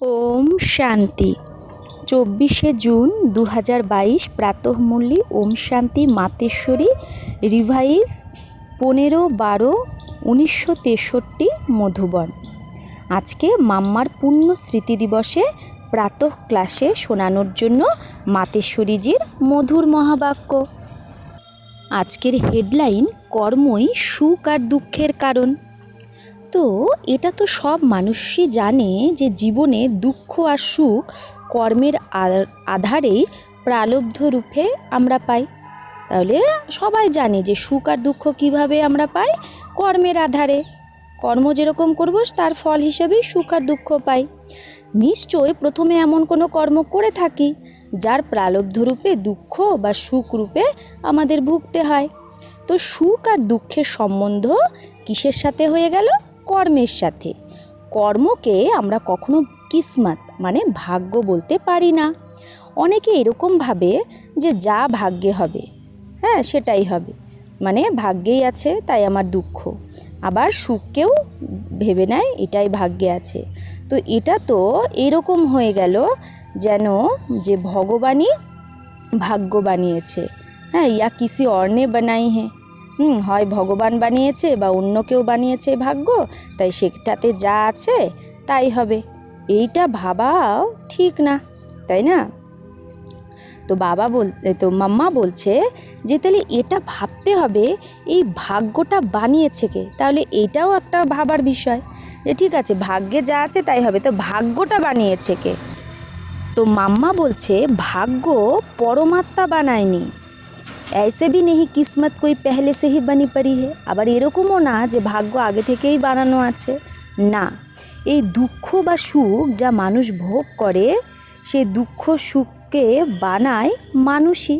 ओम शांति 24 जून 2022 प्रातःमुरली Om Shanti Mateshwari revise 15/12/1963 Madhuban. आज के माम्मार पुण्य स्मृति दिवसे प्रातः क्लासे शोनानोर जन्य मातेश्वरीजिर मधुर महावाक्य। आजकेर हेडलाइन कर्मई सुख और दुःखेर कारण। तो এটা তো সব মানুষই জানে যে জীবনে দুঃখ আর সুখ কর্মের আধারেই প্রালব্ধ রূপে আমরা পাই। তাহলে সবাই জানে যে সুখ আর দুঃখ কিভাবে আমরা পাই, কর্মের আধারে। কর্ম যেরকম করব তার ফল হিসেবেই সুখ আর দুঃখ পাই। নিশ্চয় প্রথমে এমন কোনো কর্ম করে থাকি যার প্রালব্ধ রূপে দুঃখ বা সুখ রূপে আমাদের ভুগতে হয়। তো সুখ আর দুঃখের সম্বন্ধ কিসের সাথে হয়ে গেল? কর্মের সাথে। কর্মকে আমরা কখনো কিসমত মানে ভাগ্য বলতে পারি না। অনেকে এরকম ভাবে যে যা ভাগ্যে হবে সেটাই হবে, মানে ভাগ্যেই আছে তাই আমার দুঃখ। আবার সুখকেও ভেবে নেয় এটাই ভাগ্যে আছে। তো এটা তো এরকম হয়ে গেল যেন যে ভগবানই ভাগ্য বানিয়েছে, ইয়া কিসি অর্ণে বানাই হ্যাঁ, হয় ভগবান বানিয়েছে বা অন্য কেউ বানিয়েছে ভাগ্য, তাই সেটাতে যা আছে তাই হবে। এইটা ভাবাও ঠিক না, তাই না? তো মাম্মা বলছে যে তাহলে এটা ভাবতে হবে এই ভাগ্যটা বানিয়েছে কে। তাহলে এইটাও একটা ভাবার বিষয় যে ঠিক আছে ভাগ্যে যা আছে তাই হবে, তো ভাগ্যটা বানিয়েছে কে? তো মাম্মা বলছে ভাগ্য পরমাত্মা বানায়নি। ऐसे भी नहीं किस्मत कोई पहले से ही बनी पड़ी है। আবার এরকমও না যে ভাগ্য আগে থেকেই বানানো আছে, না। এই দুঃখ বা সুখ যা মানুষ ভোগ করে সেই দুঃখ সুখকে বানায় মানুষই,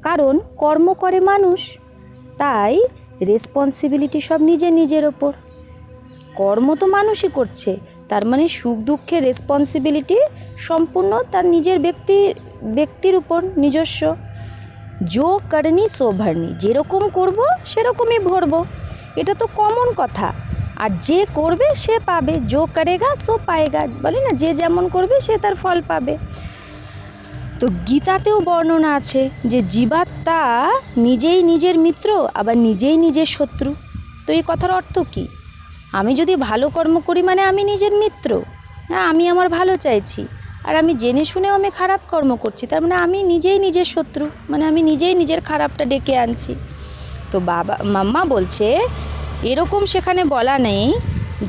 কারণ কর্ম করে মানুষ। তাই রেসপন্সিবিলিটি সব নিজের ওপর। কর্ম তো মানুষই করছে, তার মানে সুখ দুঃখের রেসপন্সিবিলিটি সম্পূর্ণ তার নিজের ব্যক্তির উপর নিজস্ব। जो करनी सो भरनी, যেরকম করব সেরকমই ভরব, এটা তো কমন কথা। আর যে করবে সে পাবে, जो करेगा सो पाएगा, বলে না যে যেমন করবে সে তার ফল পাবে। তো গীতাতেও বর্ণনা আছে যে জীবাত্মা নিজেই নিজের মিত্র আবার নিজেই নিজের শত্রু। তো এই কথার অর্থ কি? আমি যদি ভালো কর্ম করি মানে আমি নিজের মিত্র, আমি আমার ভালো চাইছি, আর আমি জেনে শুনেও আমি খারাপ কর্ম করছি, তার মানে আমি নিজেই নিজের শত্রু, মানে আমি নিজেই নিজের খারাপটা ডেকে আনছি। তো মাম্মা বলছে এরকম সেখানে বলা নেই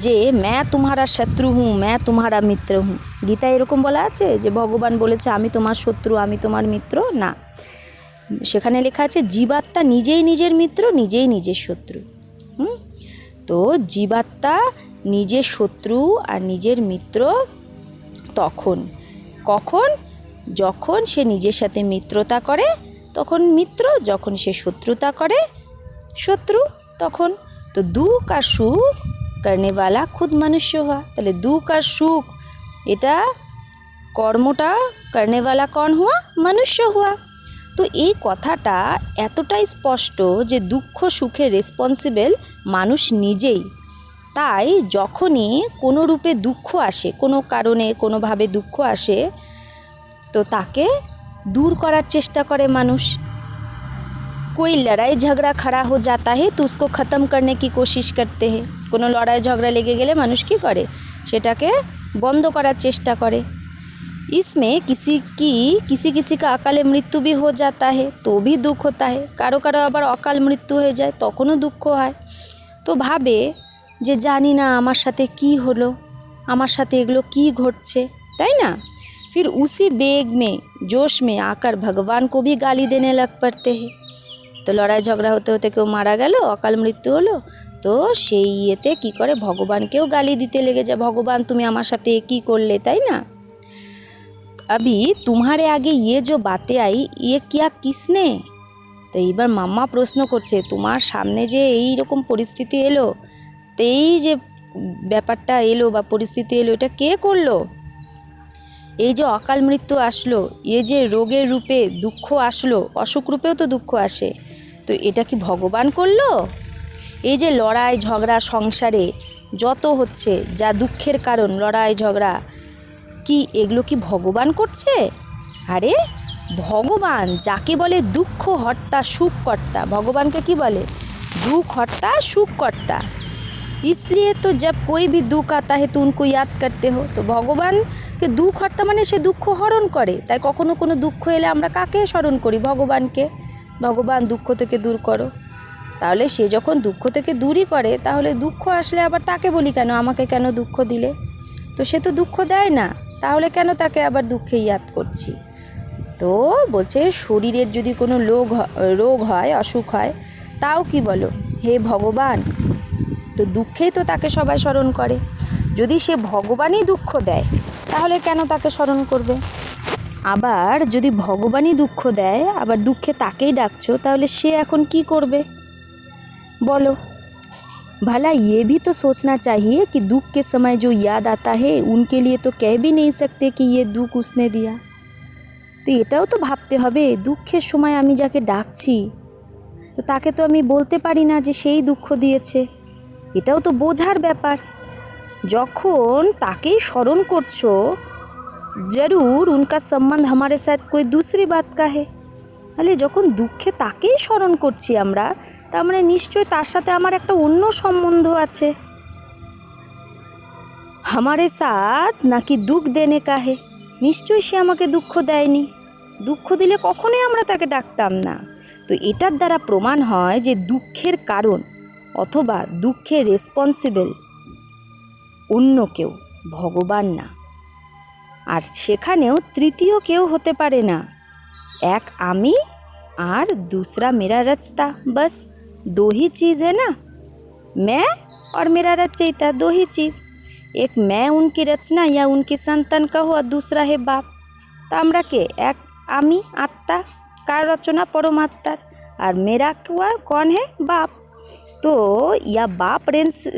যে मैं तुम्हारा शत्रु हूँ मैं तुम्हारा मित्र हूँ। গীতায় এরকম বলা আছে যে ভগবান বলেছে আমি তোমার শত্রু আমি তোমার মিত্র? না, সেখানে লেখা আছে জীবাত্মা নিজেই নিজের মিত্র নিজেই নিজের শত্রু। তো জীবাত্মা নিজের শত্রু আর নিজের মিত্র কখন? যখন সে নিজের সাথে মিত্রতা করে তখন মিত্র, যখন সে শত্রুতা করে শত্রু তখন। তো দুঃখ আর সুখ করনেওয়ালা খুদ মনুষ্য হওয়া। তাহলে দুঃখ আর সুখ এটা কর্মটা করনেওয়ালা কন হওয়া? মনুষ্য হওয়া। তো এই কথাটা এতটাই স্পষ্ট যে দুঃখ সুখের রেসপন্সিবল মানুষ নিজেই। তাই যখনই কোনো রূপে দুঃখ আসে, কোনো কারণে কোনোভাবে দুঃখ আসে, তো তাকে दूर করার চেষ্টা করে মানুষ। कोई लड़ाई झगड़ा खड़ा हो जाता है तो उसको ख़त्म करने की कोशिश करते हैं। কোনো লড়াই ঝগড়া লেগে গেলে মানুষ কী করে? সেটাকে বন্ধ করার চেষ্টা করে। इसमें किसी का अकाले मृत्यु भी हो जाता है तो भी दुख होता है। কারো আবার অকাল মৃত্যু হয়ে যায় তখনও দুঃখ হয়। তো ভাবে যে জানি না আমার সাথে কি হলো, আমার সাথে এগুলো কি ঘটছে, তাই না? फिर उसी बेग में जोश में आकर भगवान को भी गाली देने लग पड़ते हैं। তো লড়াই ঝগড়া হতে হতে কেউ মারা গেল, অকাল মৃত্যু হলো, তো সেই ইয়েতে কী করে ভগবানকেও গালি দিতে লেগে যায়, ভগবান তুমি আমার সাথে কী করলে, তাই না? अभी तुम्हारे आगे ये जो बातें आई ये किया किसने? তো এইবার মাম্মা প্রশ্ন করছে তোমার সামনে যে এই রকম পরিস্থিতি এলো, তো এই যে ব্যাপারটা এলো বা পরিস্থিতি এলো এটা কে করলো? এই যে অকাল মৃত্যু আসলো, এই যে রোগের রূপে দুঃখ আসলো, অসুখ রূপেও তো দুঃখ আসে, তো এটা কি ভগবান করলো? এই যে লড়াই ঝগড়া সংসারে যত হচ্ছে যা দুঃখের কারণ লড়াই ঝগড়া, কি এগুলো কি ভগবান করছে? আরে ভগবান যাকে বলে দুঃখ হর্তা সুখ কর্তা, ভগবানকে কি বলে? दुख हरता सुख करता। इसलिए तो जब कोई भी दुख आता है तो उनको याद करते हो। तो ভগবানকে দুঃখ হর্তা মানে সে দুঃখ হরণ করে, তাই কখনো কোনো দুঃখ এলে আমরা কাকে স্মরণ করি? ভগবানকে। ভগবান দুঃখ থেকে দূর করো। তাহলে সে যখন দুঃখ থেকে দূরই করে, তাহলে দুঃখ আসলে আবার তাকে বলি কেন আমাকে কেন দুঃখ দিলে? তো সে তো দুঃখ দেয় না, তাহলে কেন তাকে আবার দুঃখে ইয়াদ করছি? তো বলছে শরীরের যদি কোনো রোগ হয়, অসুখ হয়, তাও কি বলো হে ভগবান, তো দুঃখেই তো তাকে সবাই স্মরণ করে। যদি সে ভগবানই দুঃখ দেয় তাহলে কেন তাকে স্মরণ করবে? আবার যদি ভগবানই দুঃখ দেয় আবার দুঃখে তাকেই ডাকছো, তাহলে সে এখন কি করবে বলো? भला ये भी तो सोचना चाहिए कि दुख के समय जो याद आता है उनके लिए तो कह भी नहीं सकते कि ये दुख उसने दिया। তো এটাও তো ভাবতে হবে, দুঃখের সময় আমি যাকে ডাকছি তো তাকে তো আমি বলতে পারি না যে সেই দুঃখ দিয়েছে। এটাও তো বোঝার ব্যাপার। যখন তাকেই স্মরণ করছো, জরুর উনকা সম্বন্ধ हमारे साथ कोई दूसरी बात का है। তাহলে যখন দুঃখে তাকেই স্মরণ করছি আমরা, তার মানে নিশ্চয় তার সাথে আমার একটা অন্য সম্বন্ধ আছে। हमारे साथ নাকি দুঃখ দেনে কা হে, নিশ্চয়ই সে আমাকে দুঃখ দেয়নি। দুঃখ দিলে কখনোই আমরা তাকে ডাকতাম না। তো এটার দ্বারা প্রমাণ হয় যে দুঃখের কারণ অথবা দুঃখের রেসপন্সিবল অন্য কেউ, ভগবান না। আর সেখানেও তৃতীয় কেউ হতে পারে না। এক আমি আর दूसरा मेरा रचता, बस दो ही चीज़ है ना, मैं और मेरा रचयिता, दो ही चीज़। एक मैं उनकी रचना या उनकी संतान का हुआ, दूसरा है बाप। तो আমরা কে? এক আমি আত্মা, কার রচনা? পরমাত্মার। আর मेरा हुआ कौन है? बाप। तो या बाप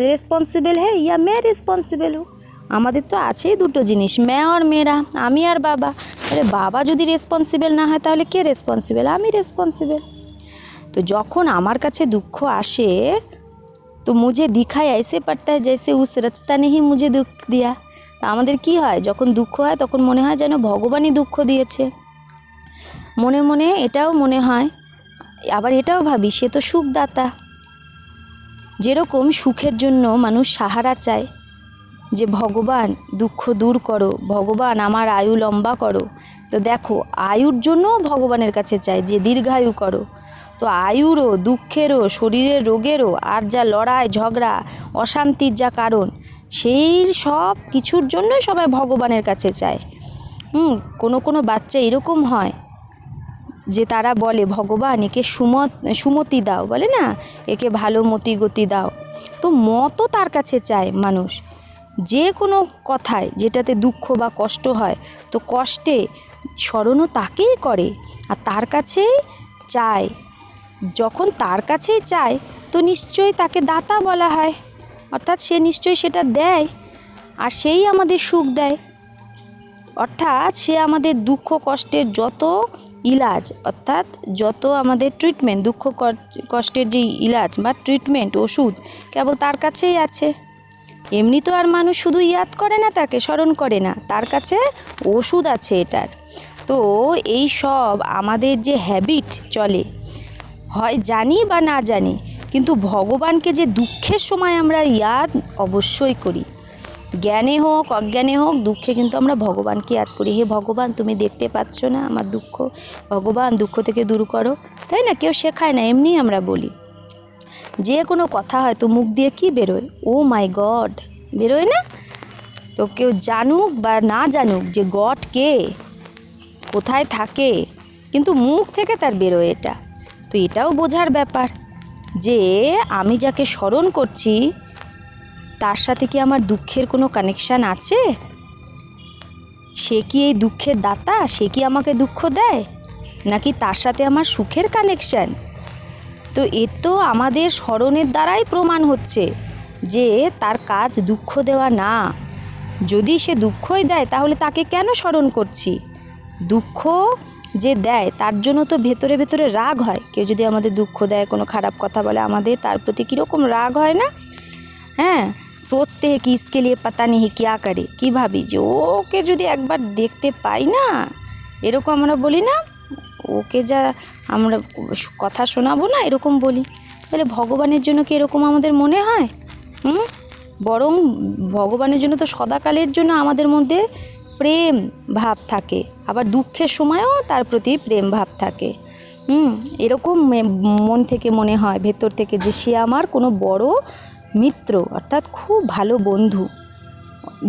রেসপন্সিবল है या मैं রেসপন্সিবল हूँ। আমাদের তো আছেই দুটো জিনিস, मैं और मेरा, আমি আর বাবা। আরে বাবা যদি রেসপন্সিবল না হয় তাহলে কে রেসপন্সিবল? আমি রেসপন্সিবল। তো যখন আমার কাছে দুঃখ আসে তো মুঝে দিখাই ऐसे पड़ता है जैसे उस रचता ने ही मुझे दुख दिया। তা আমাদের কি হয়? যখন দুঃখ হয় তখন মনে হয় যেন ভগবানই দুঃখ দিয়েছে। মনে মনে এটাও মনে হয়, আবার এটাও ভাবি সে তো সুখদাতা। যেরকম সুখের জন্য মানুষ সাহারা চায় যে ভগবান দুঃখ দূর করো, ভগবান আমার আয়ু লম্বা করো। তো দেখো আয়ুর জন্য ভগবানের কাছে চাই যে দীর্ঘায়ু করো। তো আয়ুরও, দুঃখেরও, শরীরের রোগেরও, আর যা লড়াই ঝগড়া অশান্তির যা কারণ, সেই সব কিছুর জন্যই সবাই ভগবানের কাছে চায়। কোনো বাচ্চা এরকম হয় যে তারা বলে ভগবান একে সুমতি দাও, বলে না, একে ভালো মতি গতি দাও। তো মতও তার কাছে চায় মানুষ, যে কোনো কথায় যেটাতে দুঃখ বা কষ্ট হয়, তো কষ্টে স্মরণও তাকেই করে আর তার কাছেই চায়। যখন তার কাছেই চায় তো নিশ্চয়ই তাকে দাতা বলা হয়, অর্থাৎ সে নিশ্চয়ই সেটা দেয় আর সেই আমাদের সুখ দেয়। অর্থাৎ সে আমাদের দুঃখ কষ্টের যত ইলাজ, অর্থাৎ যত আমাদের ট্রিটমেন্ট, দুঃখ কষ্টের যে ইলাজ বা ট্রিটমেন্ট, ওষুধ কেবল তার কাছেই আছে। এমনি তো আর মানুষ শুধু ইয়াদ করে না, তাকে স্মরণ করে না, তার কাছে ওষুধ আছে এটার। তো এই সব আমাদের যে হ্যাবিট চলে, হয় জানি বা না জানি, কিন্তু ভগবানকে যে দুঃখের সময় আমরা ইয়াদ অবশ্যই করি। জ্ঞানে হোক অজ্ঞানে হোক, দুঃখে কিন্তু আমরা ভগবানকে ইয়াদ করি। হে ভগবান তুমি দেখতে পাচ্ছ না আমার দুঃখ, ভগবান দুঃখ থেকে দূর করো। তাই না? কেউ শেখায় না, এমনি আমরা বলি। যে কোনো কথা হয়তো মুখ দিয়ে কি বেরোয়? ও মাই গড বেরোয় না? তো কেউ জানুক বা না জানুক যে গড কে, কোথায় থাকে, কিন্তু মুখ থেকে তার বেরোয় এটা। তো এটাও বোঝার ব্যাপার যে আমি যাকে স্মরণ করছি তার সাথে কি আমার দুঃখের কোনো কানেকশান আছে? সে কি এই দুঃখের দাতা? সে কি আমাকে দুঃখ দেয়, নাকি তার সাথে আমার সুখের কানেকশান? তো এ তো আমাদের স্মরণের দ্বারাই প্রমাণ হচ্ছে যে তার কাজ দুঃখ দেওয়া না। যদি সে দুঃখই দেয় তাহলে তাকে কেন স্মরণ করছি? দুঃখ যে দেয় তার জন্য তো ভেতরে ভেতরে রাগ হয়। কেউ যদি আমাদের দুঃখ দেয়, কোনো খারাপ কথা বলে, আমাদের তার প্রতি কীরকম রাগ হয় না? হ্যাঁ, সোচতে হে কি ইসকে লিয়ে পাতা নেই কিয়া করে, কি ভাবি যে ওকে যদি একবার দেখতে পাই না, এরকম আমরা বলি না, ওকে যা আমরা কথা শোনাবো না, এরকম বলি। তাহলে ভগবানের জন্য কি এরকম আমাদের মনে হয়? বরং ভগবানের জন্য তো সদাকালের জন্য আমাদের মধ্যে প্রেম ভাব থাকে, আবার দুঃখের সময়ও তার প্রতি প্রেম ভাব থাকে। এরকম মন থেকে মনে হয় ভেতর থেকে যে সে আমার কোনো বড় মিত্র, অর্থাৎ খুব ভালো বন্ধু।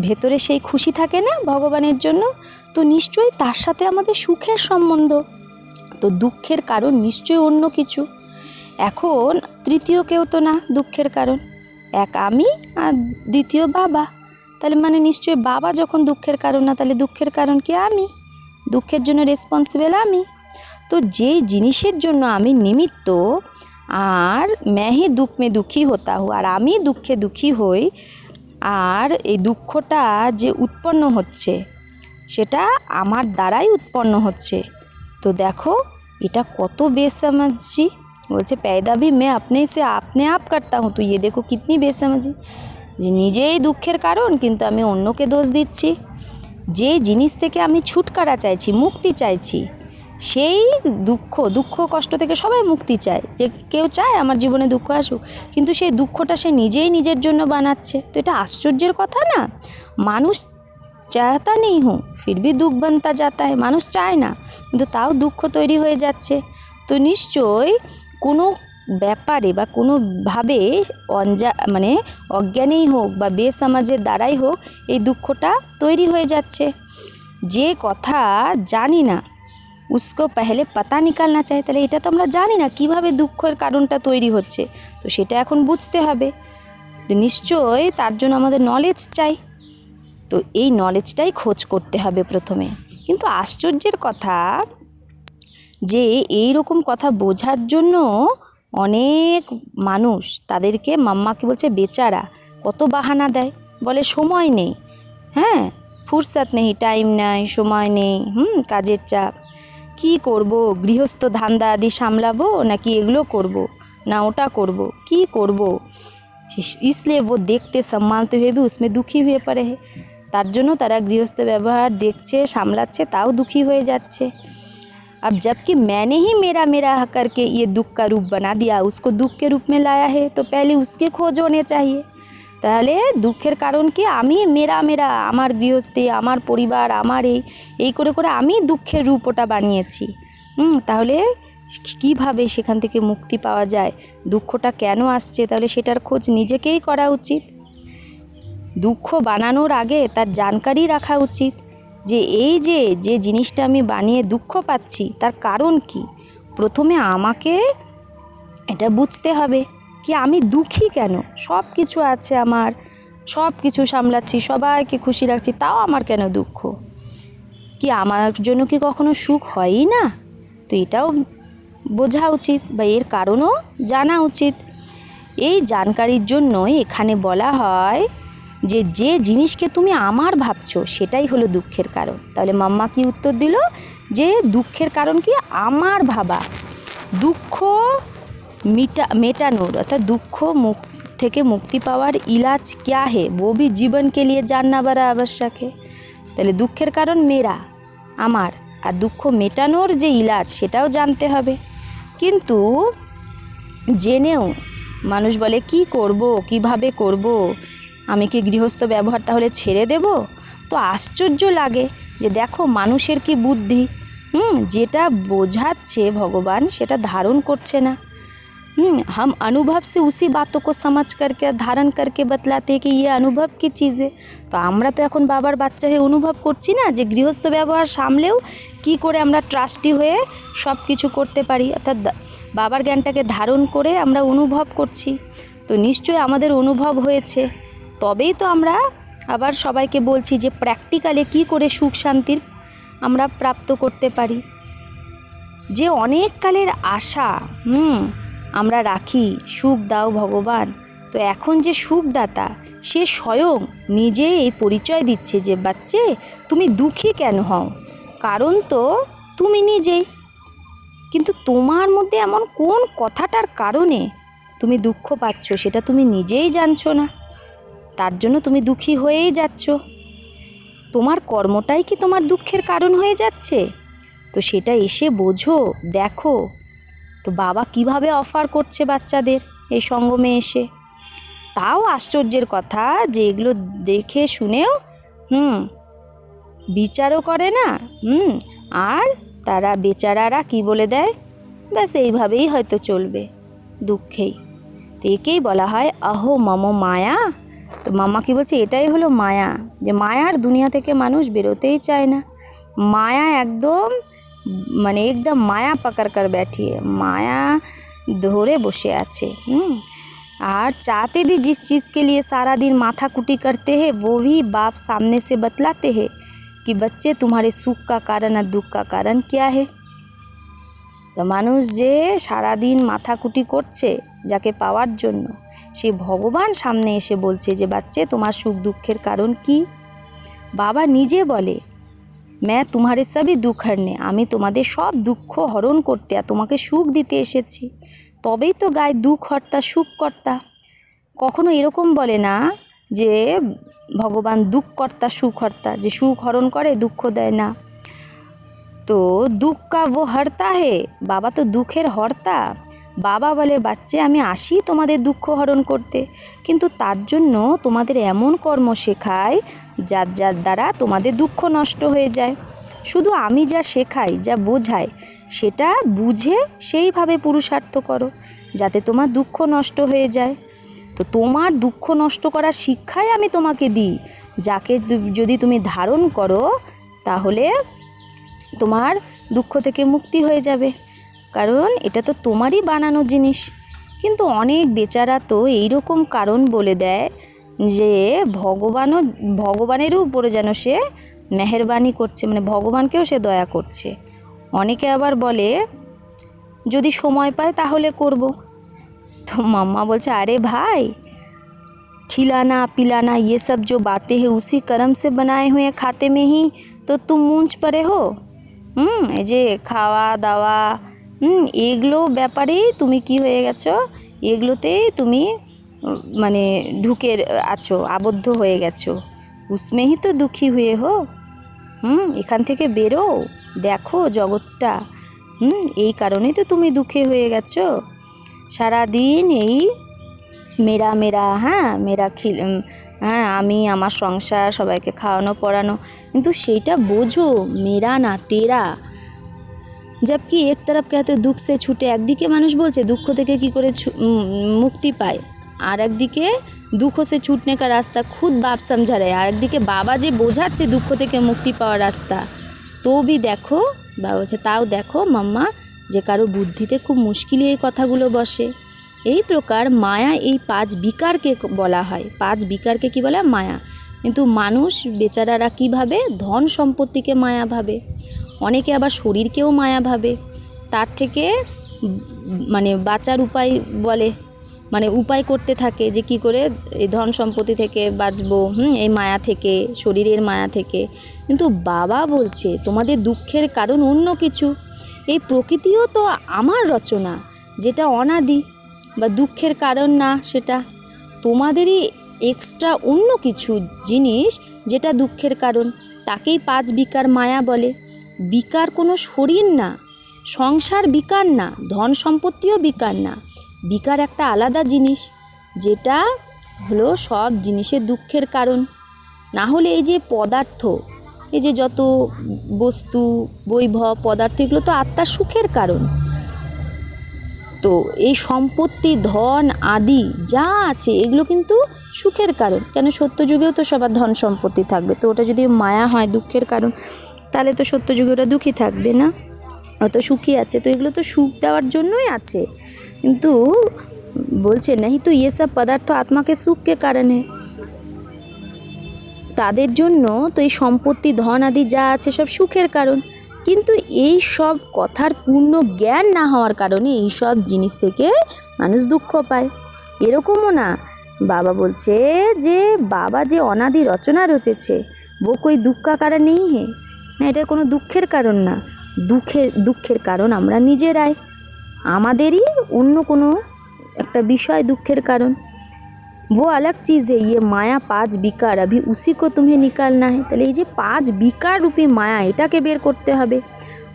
ভেতরে সেই খুশি থাকে না ভগবানের জন্য, তো নিশ্চয়ই তার সাথে আমাদের সুখের সম্বন্ধ। তো দুঃখের কারণ নিশ্চয়ই অন্য কিছু। এখন তৃতীয় কেউ তো না দুঃখের কারণ, এক আমি আর দ্বিতীয় বাবা। তাহলে মানে নিশ্চয়ই বাবা যখন দুঃখের কারণ না, তাহলে দুঃখের কারণ কি আমি, দুঃখের জন্য রেসপন্সিবল আমি। তো যেই জিনিসের জন্য আমি নিমিত্ত, আর ম্যাহি দুঃখ মে দুঃখী হতা হো, আর আমি দুঃখে দুঃখী হই, আর এই দুঃখটা যে উৎপন্ন হচ্ছে সেটা আমার দ্বারাই উৎপন্ন হচ্ছে। তো দেখো এটা কত বেসমঝি। বলছে पैदा भी मैं अपने से अपने आप करता हूँ, तो ये देखो कितनी बेसमझी, যে নিজেই দুঃখের কারণ কিন্তু আমি অন্যকে দোষ দিচ্ছি। যে জিনিস থেকে আমি ছুটকারা চাইছি, মুক্তি চাইছি, সেই দুঃখ কষ্ট থেকে সবাই মুক্তি চায়, যে কেউ চায় আমার জীবনে দুঃখ আসুক, কিন্তু সেই দুঃখটা সে নিজেই নিজের জন্য বানাচ্ছে। তো এটা আশ্চর্যের কথা না? মানুষ চাহতা নেই হুঁ ফির ভি দুঃখ বানতা যাতা হয়, মানুষ চায় না কিন্তু তাও দুঃখ তৈরি হয়ে যাচ্ছে। তো নিশ্চয়ই কোনো ব্যাপারে বা কোনোভাবে মানে অজ্ঞানেই হোক বা বেসমাজের দ্বারাই হোক এই দুঃখটা তৈরি হয়ে যাচ্ছে। যে কথা জানি না উসকো পেহলে পাতা নিকালনা চাই, তাহলে এটা তো আমরা জানি না কীভাবে দুঃখের কারণটা তৈরি হচ্ছে, তো সেটা এখন বুঝতে হবে। তো নিশ্চয়ই তার জন্য আমাদের নলেজ চাই, তো এই নলেজটাই খোঁজ করতে হবে প্রথমে। কিন্তু আশ্চর্যের কথা যে এই রকম কথা বোঝার জন্য অনেক মানুষ তাদেরকে মাম্মাকে বলছে বেচারা, কত বাহানা দেয়, বলে সময় নেই, হ্যাঁ ফুরসত নেই, টাইম নাই, সময় নেই, কাজের চাপ, কি করব, গৃহস্থ ধান্দা আদি সামলাবো নাকি এগুলো করব, না ওটা করব, কি করব, इसलिए वो देखते सम्मानते हुए भी उसमें दुखी हुए पड़े हैं। তার জন্য তারা গৃহস্থ ব্যবহার দেখছে, সামলাচ্ছে, তাও দুঃখী হয়ে যাচ্ছে। अब जबकि मैंने ही मेरा मेरा करके ये दुख का रूप बना दिया, उसको दुख के रूप में लाया है, तो पहले उसके खोज होने चाहिए। তাহলে দুঃখের কারণ কি আমি মেরা মেরা, আমার গৃহস্থী, আমার পরিবার, আমার এই করে করে আমি দুঃখের রূপ ওটা বানিয়েছি। তাহলে কিভাবে সেখান থেকে মুক্তি পাওয়া যায়, দুঃখটা কেন আসছে, তাহলে সেটার খোঁজ নিজেকেই করা উচিত। দুঃখ বানানোর আগে তার জানকারি রাখা উচিত যে এই যে জিনিসটা আমি বানিয়ে দুঃখ পাচ্ছি তার কারণ কি। প্রথমে আমাকে এটা বুঝতে হবে কি আমি দুঃখী কেন, সব কিছু আছে আমার, সব কিছু সামলাচ্ছি, সবাইকে খুশি রাখছি, তাও আমার কেন দুঃখ, কি আমার জন্য কি কখনো সুখ হয়ই না? তো এটাও বোঝা উচিত বা এর কারণও জানা উচিত। এই জানকারির জন্যই এখানে বলা হয় যে জিনিসকে তুমি আমার ভাবছো সেটাই হলো দুঃখের কারণ। তাহলে মাম্মা কি উত্তর দিল যে দুঃখের কারণ কি আমার ভাবা। দুঃখ মেটানোর অর্থাৎ দুঃখ থেকে মুক্তি পাওয়ার ইলাজ क्या है वो भी जीवन के लिए जानना बड़ा आवश्यक है। তাহলে দুঃখের কারণ মেরা, আমার, আর দুঃখ মেটানোর যে ইলাজ সেটাও জানতে হবে। কিন্তু জেনেও মানুষ বলে কি করব, কিভাবে করব, আমি কি গৃহস্থ ব্যবহার তাহলে ছেড়ে দেব? তো আশ্চর্য লাগে যে দেখো মানুষের কি বুদ্ধি, যেটা বোঝাচ্ছে ভগবান সেটা ধারণ করছে না। हम अनुभव से उसी बातों को समझ करके धारण करके बतलाते हैं कि ये अनुभव की चीज़ है। তো আমরা তো এখন বাবার বাচ্চা হয়ে অনুভব করছি না যে গৃহস্থ ব্যবহার সামলেও কি করে আমরা ট্রাস্টি হয়ে সব কিছু করতে পারি, অর্থাৎ বাবার জ্ঞানটাকে ধারণ করে আমরা অনুভব করছি। তো নিশ্চয়ই আমাদের অনুভব হয়েছে, তবেই তো আমরা আবার সবাইকে বলছি যে প্র্যাকটিক্যালে কি করে সুখ শান্তির আমরা প্রাপ্ত করতে পারি। যে অনেক কালের আশা আমরা রাখি, সুখ দাও ভগবান, তো এখন যে সুখদাতা সে স্বয়ং নিজে এই পরিচয় দিচ্ছে যে বাচ্চে তুমি দুঃখী কেন হও, কারণ তো তুমি নিজেই, কিন্তু তোমার মধ্যে এমন কোন কথাটার কারণে তুমি দুঃখ পাচ্ছ সেটা তুমি নিজেই জানছো না। তার জন্য তুমি দুঃখী হয়েই যাচ্ছ। তোমার কর্মটাই কি তোমার দুঃখের কারণ হয়ে যাচ্ছে? তো সেটা এসে বোঝো, দেখো। তো বাবা কিভাবে অফার করছে বাচ্চাদের এই সঙ্গমে এসে। তাও আশ্চর্যের কথা যে এগুলো দেখে শুনেও বিচারও করে না। আর তারা বেচারারা কি বলে দেয়, ব্যাস এইভাবেই হয়তো চলবে দুঃখেই। তো একেই বলা হয় অহো মম মায়া। তো মামা কি বলছে, এটাই হলো মায়া, যে মায়ার দুনিয়া থেকে মানুষ বেরোতেই চায় না। মায়া একদম মায়া পাকড় কর बैठिए, माया ধরে বসে আছে। আর चाहते भी जिस चीज़ के लिए सारा दिन माथा कुटी करते हैं वो भी बाप सामने से बतलाते हैं कि बच्चे तुम्हारे सुख का कारण और दुख का कारण क्या है। তো মানুষ যে সারাদিন মাথাকুটি করছে যাকে পাওয়ার জন্য, সে ভগবান সামনে এসে বলছে যে বাচ্চে তোমার সুখ দুঃখের কারণ কি। বাবা নিজে বলে मैं तुम्हारे सभी दुख हरने, আমি তোমাদের সব দুঃখ হরণ করতে আর তোমাকে সুখ দিতে এসেছি। তবেই তো গায় দুঃখ হর্তা সুখ কর্তা। কখনো এরকম বলে না যে ভগবান দুঃখ কর্তা সুখ হর্তা, যে সুখ হরণ করে দুঃখ দেয় না। তো দুঃখ কা वो हरता है, বাবা তো দুঃখের হর্তা। বাবা বলে বাচ্চে আমি আসি তোমাদের দুঃখ হরণ করতে, কিন্তু তার জন্য তোমাদের এমন কর্ম শেখায় যার যার দ্বারা তোমাদের দুঃখ নষ্ট হয়ে যায়। শুধু আমি যা শেখাই, যা বোঝাই, সেটা বুঝে সেইভাবে পুরুষার্থ করো যাতে তোমার দুঃখ নষ্ট হয়ে যায়। তো তোমার দুঃখ নষ্ট করার শিক্ষাই আমি তোমাকে দিই, যাকে যদি তুমি ধারণ করো তাহলে তোমার দুঃখ থেকে মুক্তি হয়ে যাবে, কারণ এটা তো তোমারই বানানো জিনিস। কিন্তু অনেক বেচারা তো এইরকম কারণ বলে দেয় যে ভগবানেরও উপরে যেন সে মেহেরবানি করছে, মানে ভগবানকেও সে দয়া করছে। অনেকে আবার বলে যদি সময় পায় তাহলে করব। তো মাম্মা বলছে আরে ভাই, खिलाना पिलाना ये सब जो बातें हैं उसी कर्म से बनाए हुए खाते में ही तो तुम मूंझ पड़े हो। এই যে খাওয়া দাওয়া এগুলো ব্যাপারেই তুমি কি হয়ে গেছো, এগুলোতেই তুমি মানে ঢুকে আছো, আবদ্ধ হয়ে গেছো। উসমে হি তো দুঃখী হয়ে হো। এখান থেকে বেরো, দেখো জগৎটা। এই কারণেই তো তুমি দুঃখে হয়ে গেছো। সারাদিন এই মেরা মেরা মেরা আমি আমার সংসার, সবাইকে খাওয়ানো পড়ানো, কিন্তু সেইটা বোঝো মেরা না তেরা। जबकि एक तरफ कहते दुख से छूटे, একদিকে মানুষ বলছে দুঃখ থেকে কি করে মুক্তি পায়, আর একদিকে দুঃখ से छूटने का रास्ता खुद बाप समझा रहे, আর একদিকে বাবা যে বোঝাচ্ছে দুঃখ থেকে মুক্তি পাওয়ার রাস্তা। তো भी দেখো, বাবা বলছে তাও দেখো মাম্মা, যে কারো বুদ্ধিতে খুব মুশকিলে এই কথাগুলো বসে। এই প্রকার মায়া, এই 5 বিকারকে বলা হয়। 5 বিকারকে কি বলা হয়? মায়া। কিন্তু মানুষ বেচারারা কী ভাবে? ধন সম্পত্তিকে মায়া ভাবে, অনেকে আবার শরীরকেও মায়া ভাবে। তার থেকে মানে বাঁচার উপায় বলে, মানে উপায় করতে থাকে যে কি করে এই ধন সম্পত্তি থেকে বাঁচবো, এই মায়া থেকে, শরীরের মায়া থেকে। কিন্তু বাবা বলছে তোমাদের দুঃখের কারণ অন্য কিছু। এই প্রকৃতিও তো আমার রচনা, যেটা অনাদি বা দুঃখের কারণ না, সেটা তোমাদেরই এক্সট্রা অন্য কিছু জিনিস যেটা দুঃখের কারণ। তাকেই 5 বিকার মায়া বলে। বিকার কোনো শরীর না, সংসার বিকার না, ধন সম্পত্তিও বিকার না। বিকার একটা আলাদা জিনিস, যেটা হলো সব জিনিসের দুঃখের কারণ। না হলে এই যে পদার্থ, এই যে যত বস্তু বৈভব পদার্থ, এগুলো তো আত্মার সুখের কারণ। তো এই সম্পত্তি ধন আদি যা আছে এগুলো কিন্তু সুখের কারণ। কেন সত্যযুগেও তো সবার ধন সম্পত্তি থাকবে, তো ওটা যদি মায়া হয় দুঃখের কারণ, তাহলে তো সত্যযুগে ওটা দুঃখী থাকবে না, অত সুখী আছে। তো এগুলো তো সুখ দেওয়ার জন্যই আছে। কিন্তু বলছে नहीं तो ये सब पदार्थ आत्मा के सुख के कारण है। তাদের জন্য তো এই সম্পত্তি ধন আদি যা আছে সব সুখের কারণ। কিন্তু এই সব কথার পূর্ণ জ্ঞান না হওয়ার কারণে এই সব জিনিস থেকে মানুষ দুঃখ পায়। এরকমও না, বাবা বলছে যে বাবা যে অনাদি রচনা রচেছে वो कोई दुख का कारण नहीं है। না, এটা কোনো দুঃখের কারণ না। দুঃখের কারণ আমরা নিজেরাই, আমাদেরই অন্য কোনো একটা বিষয় দুঃখের কারণ। वो अलग चीज़ है, ये माया 5 বিকার अभी उसी को तुम्हें निकालना है। তাহলে এই যে 5 বিকার রূপী মায়া, এটাকে বের করতে হবে।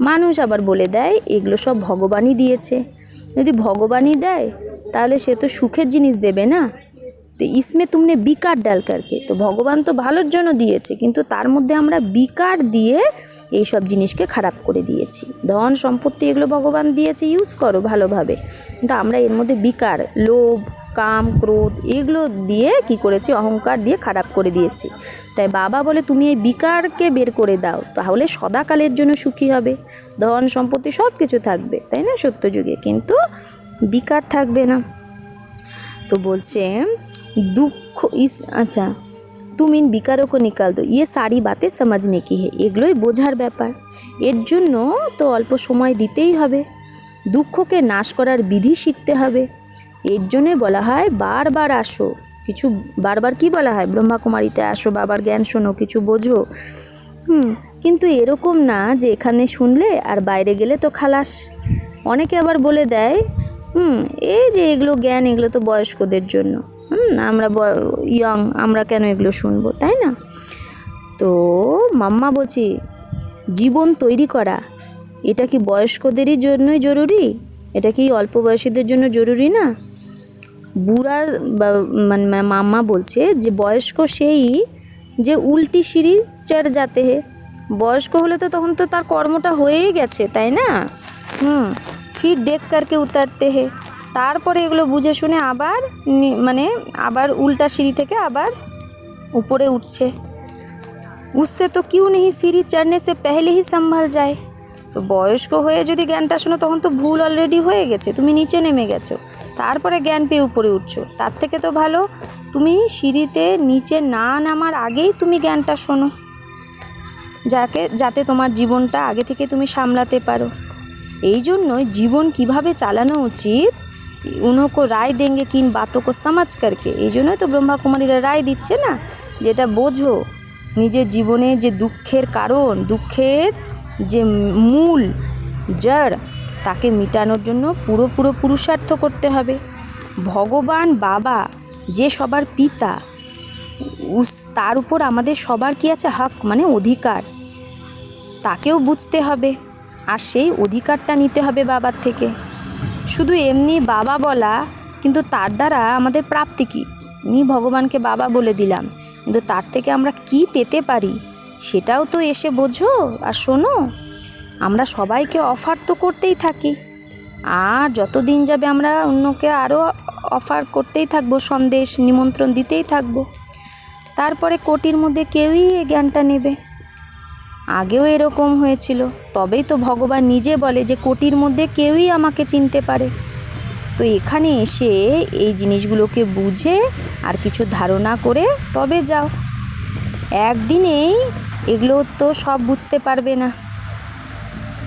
মানুষ আবার বলে দেয় এগুলো সব ভগবানই দিয়েছে। যদি ভগবানই দেয় তাহলে সে তো সুখের জিনিস দেবে না। তো ইসমে তুমনে বিকার ডাল করকে, তো ভগবান তো ভালোর জন্য দিয়েছে, কিন্তু তার মধ্যে আমরা বিকার দিয়ে এই সব জিনিসকে খারাপ করে দিয়েছি। ধন সম্পত্তি এগুলো ভগবান দিয়েছে, ইউজ করো ভালোভাবে, কিন্তু আমরা এর মধ্যে বিকার, লোভ, কাম, ক্রোধ এগুলো দিয়ে কি করেছি, অহংকার দিয়ে খারাপ করে দিয়েছি। তাই বাবা বলে তুমি এই বিকারকে বের করে দাও, তাহলে সদাকালের জন্য সুখী হবে, ধন সম্পত্তি সব কিছু থাকবে, তাই না সত্যযুগে, কিন্তু বিকার থাকবে না। তো বলছে দুঃখ আচ্ছা तुम इन विकारों को निकाल दो, ये सारी बातें समझने की है, এগুলোই বোঝার ব্যাপার। এর জন্য তো অল্প সময় দিতেই হবে, দুঃখকে নাশ করার বিধি শিখতে হবে। এর জন্যে বলা হয় বারবার আসো, কিছু বারবার কি বলা হয়, ব্রহ্মাকুমারীতে আসো, বাবার জ্ঞান শোনো, কিছু বোঝো। কিন্তু এরকম না যে এখানে শুনলে আর বাইরে গেলে তো খালাস। অনেকে আবার বলে দেয় এই যে এগুলো জ্ঞান, এগুলো তো বয়স্কদের জন্য, আমরা ইয়ং, আমরা কেন এগুলো শুনবো, তাই না? তো মাম্মা বলছি জীবন তৈরি করা এটা কি বয়স্কদেরই জন্যই জরুরি? এটা কি অল্প বয়সীদের জন্য জরুরি না? বুড়া মানে মাম্মা বলছে যে বয়স্ক সেই যে উল্টি সিঁড়ি চড় যাতে হে, বয়স্ক হলে তো তখন তো তার কর্মটা হয়েই গেছে, তাই না? ফির দেখ করকে উতারতে হে, তারপরে এগুলো বুঝে শুনে আবার মানে আবার উল্টা সিঁড়ি থেকে আবার উপরে উঠছে। उससे तो क्यों नहीं सीढ़ी चढ़ने से पहले ही संभल जाए। তো বয়স্ক হয়ে যদি জ্ঞানটা শোনো তখন তো ভুল অলরেডি হয়ে গেছে, তুমি নিচে নেমে গেছো, তারপরে জ্ঞান পেয়ে উপরে উঠছো। তার থেকে তো ভালো তুমি সিঁড়িতে নিচে না নামার আগেই তুমি জ্ঞানটা শোনো, যাতে তোমার জীবনটা আগে থেকে তুমি সামলাতে পারো। এই জন্যই জীবন কিভাবে চালানো উচিত উनको রায় দেঙ্গে কিন বাতোं को समझ करके, এই জন্যই তো ব্রহ্মাকুমারীরা রায় দিচ্ছে না, যেটা বোঝো নিজের জীবনে যে দুঃখের কারণ, দুঃখের যে মূল জড়, তাকে মিটানোর জন্য পুরো পুরুষার্থ করতে হবে। ভগবান বাবা যে সবার পিতা, তার উপর আমাদের সবার কি আছে, হক মানে অধিকার, তাকেও বুঝতে হবে, আর সেই অধিকারটা নিতে হবে বাবার থেকে। শুধু এমনি বাবা বলা, কিন্তু তার দ্বারা আমাদের প্রাপ্তি কী, নি ভগবানকে বাবা বলে দিলাম, কিন্তু তার থেকে আমরা কি পেতে পারি সেটাও তো এসে বোঝো আর শোনো। আমরা সবাইকে অফার তো করতেই থাকি, আর যত দিন যাবে আমরা অন্যকে আরও অফার করতেই থাকবো, সন্দেশ নিমন্ত্রণ দিতেই থাকবো। তারপরে কোটির মধ্যে কেউই এই জ্ঞানটা নেবে। আগেও এরকম হয়েছিল, তবেই তো ভগবান নিজে বলে যে কোটির মধ্যে কেউই আমাকে চিনতে পারে। তো এখানে এসে এই জিনিসগুলোকে বুঝে আর কিছু ধারণা করে তবে যাও। একদিনেই এগুলো তো সব বুঝতে পারবে না,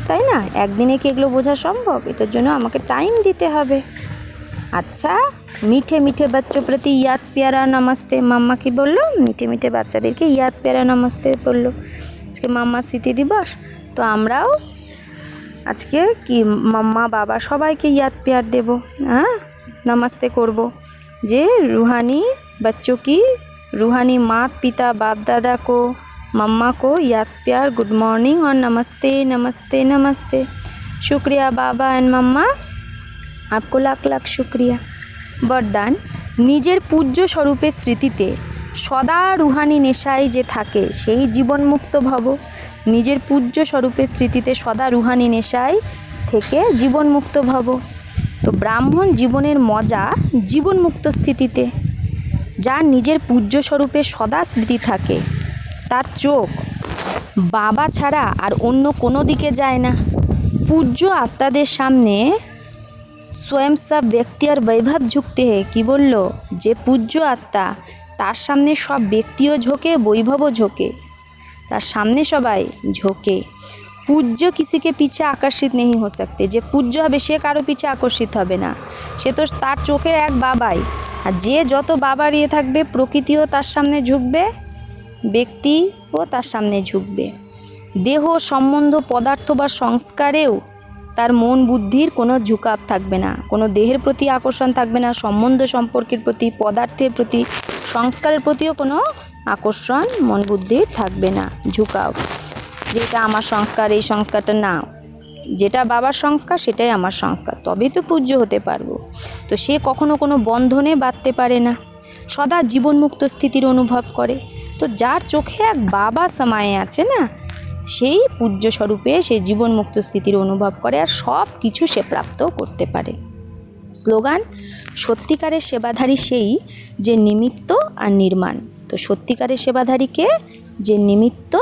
তাই না? একদিনে কি এগুলো বোঝা সম্ভব? এটার জন্য আমাকে টাইম দিতে হবে। আচ্ছা, মিঠে মিঠে বাচ্চোं প্রতি ইয়াদ প্যারা নমস্তে, মাম্মা কি বললো? মিঠে মিঠে বাচ্চাদেরকে ইয়াদ প্যারা নমস্তে বললো। আজকে মাম্মা স্মৃতি দিবস, তো আমরাও আজকে কি মাম্মা বাবা সবাইকে ইয়াদ প্যার দেব, নমস্তে করব, যে रूहानी बच्चों की रूहानी माता पिता बाप दादा को, मम्मा को याद प्यार, गुड मॉर्निंग और नमस्ते नमस्ते नमस्ते। शुक्रिया बाबा एंड मम्मा, आपको लाख लाख शुक्रिया। বরদান, নিজের পূজ্য স্বরূপের স্মৃতিতে সদা রুহানি নেশায় যে থাকে সেই জীবনমুক্ত ভব। নিজের পূজ্য স্বরূপের স্মৃতিতে সদা রুহানি নেশায় থেকে জীবনমুক্ত ভব। তো ব্রাহ্মণ জীবনের মজা জীবনমুক্ত স্থিতিতে। যার নিজের পূজ্য স্বরূপের সদা স্মৃতি থাকে, তার চোখ বাবা ছাড়া আর অন্য কোনো দিকে যায় না। পূজ্য আত্মাদের সামনে स्वयं सब व्यक्ति और वैभव झुकते हैं। কি বলল? যে পূজ্য আত্মা, তার সামনে সব ব্যক্তিও ঝোঁকে, বৈভবও ঝোঁকে, তার সামনে সবাই ঝোঁকে। পূজ্য কিসিকে পিছে আকর্ষিত नहीं हो सकते। যে পূজ্য হবে সে কারো পিছে আকর্ষিত হবে না, সে তো তার চোখে এক বাবাই। আর যে যত বাবার ইয়ে থাকবে, প্রকৃতিও তার সামনে ঝুঁকবে, ব্যক্তিও তার সামনে ঝুঁকবে। দেহ সম্বন্ধ পদার্থ বা সংস্কারেও তার মন বুদ্ধির কোনো ঝুঁকাব থাকবে না, কোনো দেহের প্রতি আকর্ষণ থাকবে না, সম্বন্ধ সম্পর্কের প্রতি, পদার্থের প্রতি, সংস্কারের প্রতিও কোনো আকর্ষণ মন বুদ্ধির থাকবে না, ঝুঁকাও, যেটা আমার সংস্কার, এই সংস্কারটা না, যেটা বাবার সংস্কার সেটাই আমার সংস্কার, তবেই তো পূজ্য হতে পারবো। তো সে কখনো কোনো বন্ধনে বাঁধতে পারে না, সদা জীবনমুক্ত স্থিতির অনুভব করে। তো যার চোখে এক বাবা সমায়ে আছে না, সেই পূজ্য স্বরূপে সে জীবনমুক্ত স্থিতির অনুভব করে, আর সব কিছু সে প্রাপ্ত করতে পারে। স্লোগান: সত্যিকারের সেবাধারী সেই যে নিমিত্ত আর নির্মাণ। তো সত্যিকারের সেবাধারীকে যে নিমিত্ত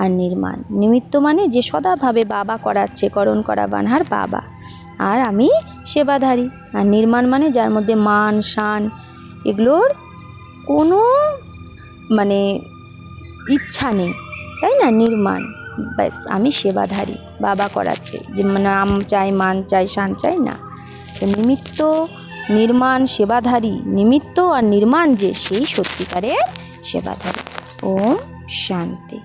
আর নির্মাণ। নিমিত্ত মানে যে সদাভাবে বাবা করাচ্ছে, করণ করা বানহার বাবা, আর আমি সেবাধারী। আর নির্মাণ মানে যার মধ্যে মান শান এগুলোর কোনো মানে ইচ্ছা নেই, তাই না? নির্মাণ, ব্যাস আমি সেবাধারী, বাবা করাচ্ছে, যে নাম চাই, মান চাই, শান চাই না। তো নিমিত্ত, নির্মাণ, সেবাধারী, নিমিত্ত আর নির্মাণ যে, সেই সত্যিকারের সেবাধারী। ওম শান্তি।